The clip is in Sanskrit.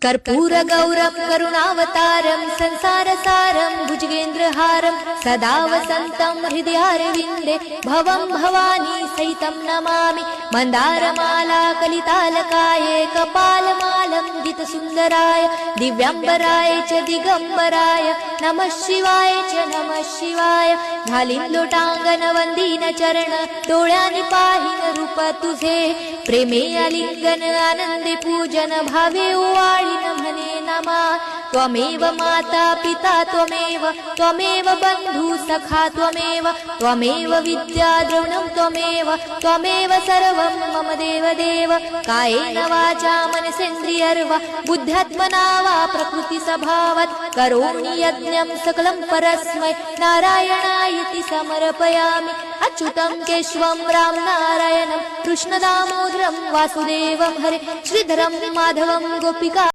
कर्पूरगौरं करुणावतारं संसारसारं भुजगेन्द्रहारं सदा वसन्तं हृदयारविन्दे भवं भवानी सहितं नमामि। मन्दारमाला कलितालकाये कपालमालं गीतसुन्दराय दिव्याम्बराय च दिगम्बराय नमः शिवाय च नमः शिवाय। घालीन लोटांगण वंदीन चरण डोळ्यानी पाहीन रूप तुझे प्रेमे आलिंगन आनंदे पूजन भावे ओवाळीन म्हणे नमा। त्वमेव माता पिता त्वमेव बंधु सखा त्वमेव विद्या द्रविणं त्वमेव सर्वं मम देव कायेन वाचा मनसेन्द्रियर्वा बुद्ध्यात्मना वा प्रकृति स्वभावात् करोमि यज्ञं सकलं परस्मै नारायणायति समर्पयामि। अच्युतं केशवं राम नारायणं कृष्णदामोदरं वासुदेवं हरे श्रीधरं माधवं गोपिका